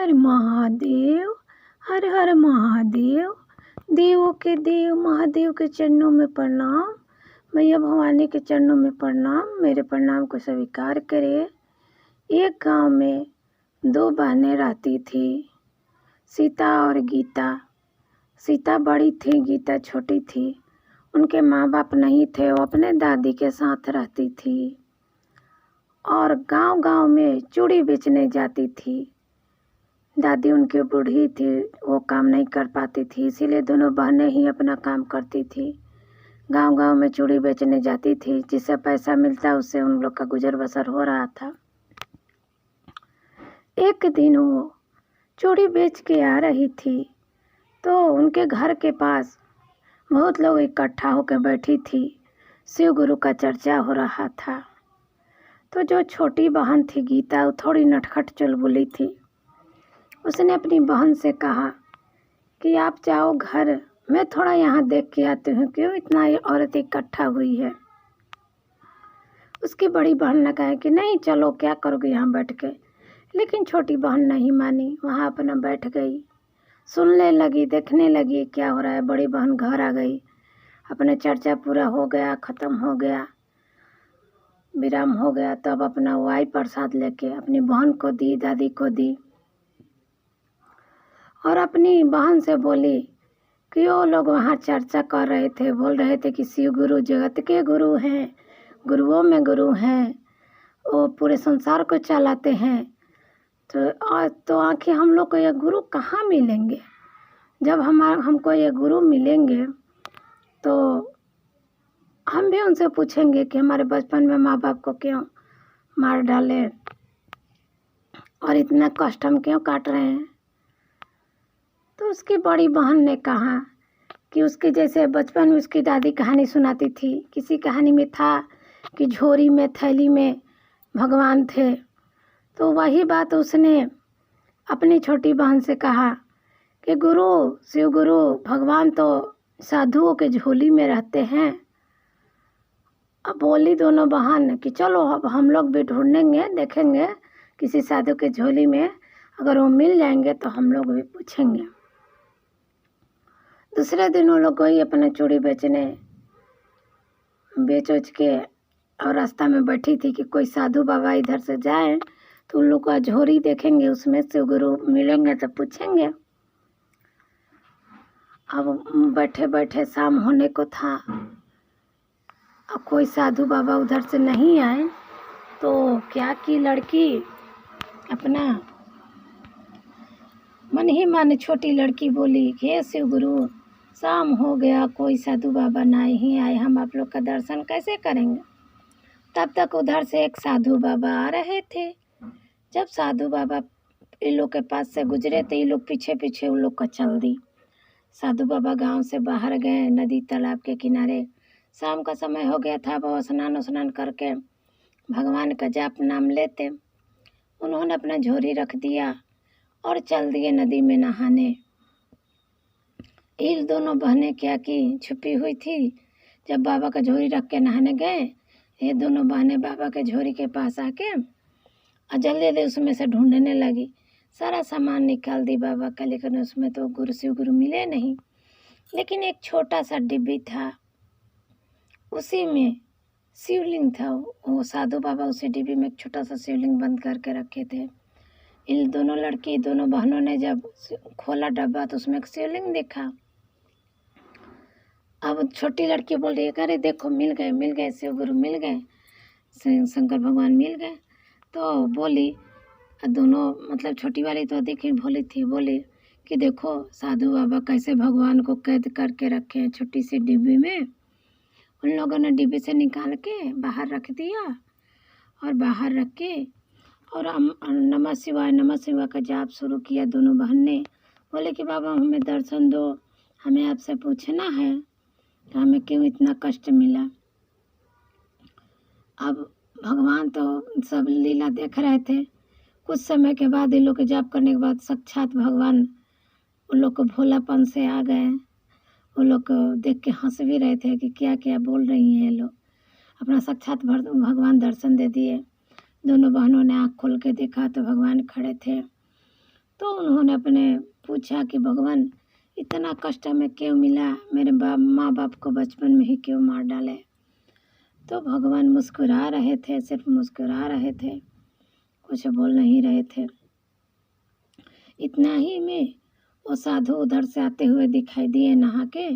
हर महादेव, हर हर महादेव। देवों के देव महादेव के चरणों में प्रणाम। मैया भवानी के चरणों में प्रणाम। मेरे प्रणाम को स्वीकार करे। एक गांव में दो बहनें रहती थी, सीता और गीता। सीता बड़ी थी, गीता छोटी थी। उनके माँ बाप नहीं थे, वो अपने दादी के साथ रहती थी और गांव-गांव में चूड़ी बेचने जाती थी। दादी उनकी बूढ़ी थी, वो काम नहीं कर पाती थी, इसीलिए दोनों बहनें ही अपना काम करती थी। गांव-गांव में चूड़ी बेचने जाती थी, जिससे पैसा मिलता उससे उन लोग का गुजर बसर हो रहा था। एक दिन वो चूड़ी बेच के आ रही थी तो उनके घर के पास बहुत लोग इकट्ठा होकर बैठी थी। शिव गुरु का चर्चा हो रहा था। तो जो छोटी बहन थी गीता, वो थोड़ी नटखट चुलबुली थी। उसने अपनी बहन से कहा कि आप जाओ घर, मैं थोड़ा यहाँ देख के आती हूँ, क्यों इतना ये औरत इकट्ठा हुई है। उसकी बड़ी बहन ने कहा कि नहीं चलो, क्या करोगे यहाँ बैठ के। लेकिन छोटी बहन नहीं मानी, वहाँ अपना बैठ गई, सुनने लगी, देखने लगी क्या हो रहा है। बड़ी बहन घर आ गई, अपना चर्चा पूरा हो गया, ख़त्म हो गया, विराम हो गया। तब अपना वाई प्रसाद लेके अपनी बहन को दी, दादी को दी और अपनी बहन से बोली कि वो लोग वहाँ चर्चा कर रहे थे, बोल रहे थे कि शिव गुरु जगत के गुरु हैं, गुरुओं में गुरु हैं, वो पूरे संसार को चलाते हैं। तो आखिर हम लोग को ये गुरु कहाँ मिलेंगे। जब हमको ये गुरु मिलेंगे तो हम भी उनसे पूछेंगे कि हमारे बचपन में माँ बाप को क्यों मार डाले और इतना कष्ट हम क्यों काट रहे हैं। तो उसकी बड़ी बहन ने कहा कि उसके जैसे बचपन में उसकी दादी कहानी सुनाती थी। किसी कहानी में था कि झोरी में थैली में भगवान थे, तो वही बात उसने अपनी छोटी बहन से कहा कि गुरु, शिव गुरु भगवान तो साधुओं के झोली में रहते हैं। अब बोली दोनों बहन कि चलो अब हम लोग भी ढूंढेंगे, देखेंगे किसी साधु के झोली में अगर वो मिल जाएंगे तो हम लोग भी पूछेंगे। दूसरे दिन वो लोग गई अपने चूड़ी बेचने, बेच के, और रास्ता में बैठी थी कि कोई साधु बाबा इधर से जाए तो उन लोग का झोरी देखेंगे, उसमें शिव गुरु मिलेंगे तो पूछेंगे। अब बैठे बैठे शाम होने को था, अब कोई साधु बाबा उधर से नहीं आए तो क्या की लड़की अपना मन ही मन छोटी लड़की बोली, हे शिव गुरु शाम हो गया, कोई साधु बाबा नहीं आए, हम आप लोग का दर्शन कैसे करेंगे। तब तक उधर से एक साधु बाबा आ रहे थे। जब साधु बाबा इन लोग के पास से गुजरे तो ये लोग पीछे पीछे उन लोग को चल दी। साधु बाबा गांव से बाहर गए, नदी तालाब के किनारे। शाम का समय हो गया था, वो स्नान करके भगवान का जाप नाम लेते। उन्होंने अपना झोरी रख दिया और चल दिए नदी में नहाने। ये दोनों बहनें क्या की, छुपी हुई थी। जब बाबा का झोरी रख के नहाने गए, ये दोनों बहनें बाबा के झोरी के पास आके और जल्दी उसमें से ढूंढने लगी। सारा सामान निकाल दी बाबा का, लेकिन उसमें तो गुरु शिव गुरु मिले नहीं। लेकिन एक छोटा सा डिब्बी था, उसी में शिवलिंग था। वो साधु बाबा उसी डिब्बी में एक छोटा सा शिवलिंग बंद करके रखे थे। इन दोनों बहनों ने जब खोला डब्बा तो उसमें एक शिवलिंग देखा। अब छोटी लड़की बोल रही है, अरे देखो मिल गए शिव गुरु मिल गए, शंकर भगवान मिल गए। तो बोली, दोनों मतलब छोटी वाली तो देखी भोली थी, बोली कि देखो साधु बाबा कैसे भगवान को कैद करके रखे हैं छोटी सी डिब्बी में। उन लोगों ने डिब्बी से निकाल के बाहर रख दिया और बाहर रख के और नमः शिवाय का जाप शुरू किया। दोनों बहन ने बोले कि बाबा हमें दर्शन दो, हमें आपसे पूछना है कि हमें क्यों इतना कष्ट मिला। अब भगवान तो सब लीला देख रहे थे। कुछ समय के बाद इन लोग के जाप करने के बाद साक्षात भगवान उन लोग को भोलापन से आ गए। वो लोग को देख के हंस भी रहे थे कि क्या क्या बोल रही हैं ये लोग। अपना साक्षात भगवान दर्शन दे दिए। दोनों बहनों ने आँख खोल के देखा तो भगवान खड़े थे। तो उन्होंने अपने पूछा कि भगवान इतना कष्ट हमें क्यों मिला, मेरे माँ बाप को बचपन में ही क्यों मार डाले। तो भगवान मुस्कुरा रहे थे, सिर्फ मुस्कुरा रहे थे, कुछ बोल नहीं रहे थे। इतना ही में वो साधु उधर से आते हुए दिखाई दिए नहा के।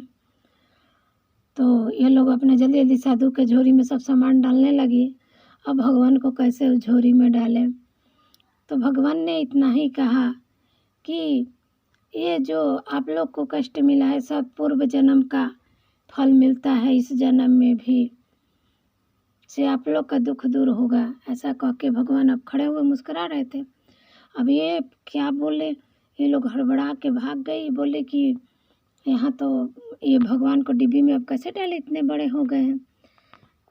तो ये लोग अपने जल्दी जल्दी साधु के झोरी में सब सामान डालने लगी। अब भगवान को कैसे उस झोरी में डालें। तो भगवान ने इतना ही कहा कि ये जो आप लोग को कष्ट मिला है सब पूर्व जन्म का फल मिलता है, इस जन्म में भी से आप लोग का दुख दूर होगा। ऐसा कह के भगवान अब खड़े हुए मुस्कुरा रहे थे। अब ये क्या बोले, ये लोग हड़बड़ा के भाग गई, बोले कि यहाँ तो ये भगवान को डिब्बी में अब कैसे डाले, इतने बड़े हो गए हैं।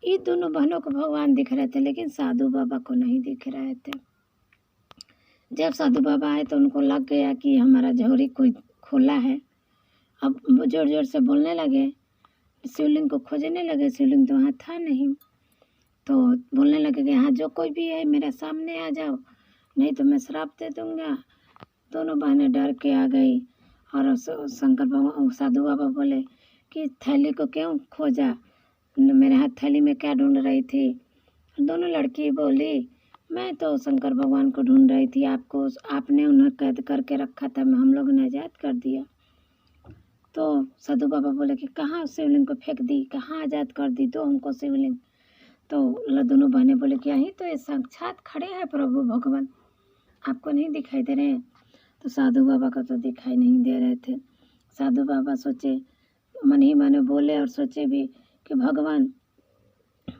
ये दोनों बहनों को भगवान दिख रहे थे, लेकिन साधु बाबा को नहीं दिख रहे थे। जब साधु बाबा आए तो उनको लग गया कि हमारा झोरी कोई खोला है। अब जोर जोर से बोलने लगे, शिवलिंग को खोजने लगे, शिवलिंग तो वहाँ था नहीं। तो बोलने लगे कि हाँ जो कोई भी है मेरे सामने आ जाओ, नहीं तो मैं श्राप दे दूँगा। दोनों बहनें डर के आ गई और शंकर बाबा साधु बाबा बोले कि थैली को क्यों खोजा, मेरे हाथ थैली में क्या ढूंढ रही थी। दोनों लड़की बोली मैं तो शंकर भगवान को ढूंढ रही थी, आपने उन्हें कैद करके रखा था, हम लोग ने आज़ाद कर दिया। तो साधु बाबा बोले कि कहाँ शिवलिंग को फेंक दी, कहाँ आज़ाद कर दी, दो हमको शिवलिंग। तो दोनों बहनें बोले कि यहीं तो ये साक्षात खड़े हैं प्रभु भगवान, आपको नहीं दिखाई दे रहे हैं। तो साधु बाबा को तो दिखाई नहीं दे रहे थे। साधु बाबा सोचे, मन ही मन बोले और सोचे भी कि भगवान,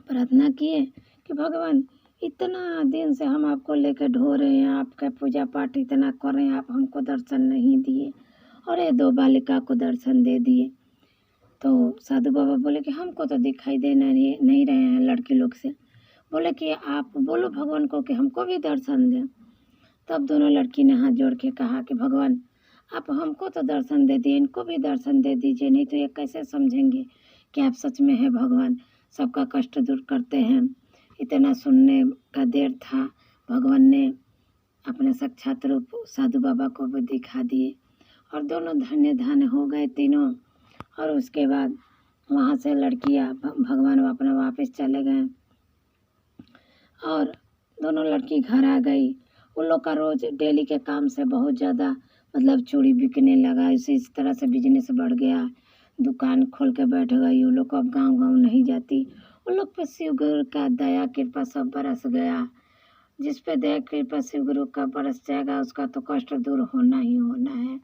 प्रार्थना किए कि भगवान इतना दिन से हम आपको लेकर ढो रहे हैं, आपका पूजा पाठ इतना कर रहे हैं, आप हमको दर्शन नहीं दिए और ये दो बालिका को दर्शन दे दिए। तो साधु बाबा बोले कि हमको तो दिखाई दे नहीं रहे हैं लड़के लोग से। बोले कि आप बोलो भगवान को कि हमको भी दर्शन दें। तब दोनों लड़की ने हाथ जोड़ के कहा कि भगवान आप हमको तो दर्शन दे दिए, इनको भी दर्शन दे दीजिए, नहीं तो ये कैसे समझेंगे कि आप सच में है भगवान, सबका कष्ट दूर करते हैं। इतना सुनने का देर था, भगवान ने अपने साक्षात रूप साधु बाबा को भी दिखा दिए और दोनों धन्य धन्य हो गए तीनों। और उसके बाद वहाँ से लड़कियाँ भगवान अपना वापस चले गए और दोनों लड़की घर आ गई। उन लोग का रोज़ डेली के काम से बहुत ज़्यादा मतलब चूड़ी बिकने लगा, इस तरह से बिजनेस बढ़ गया, दुकान खोल के बैठ गई। उन लोग को अब गाँव नहीं जाती। उन लोग पर शिव गुरु का दया कृपा सब बरस गया। जिस पे दया कृपा शिव गुरु का बरस जाएगा उसका तो कष्ट दूर होना ही होना है।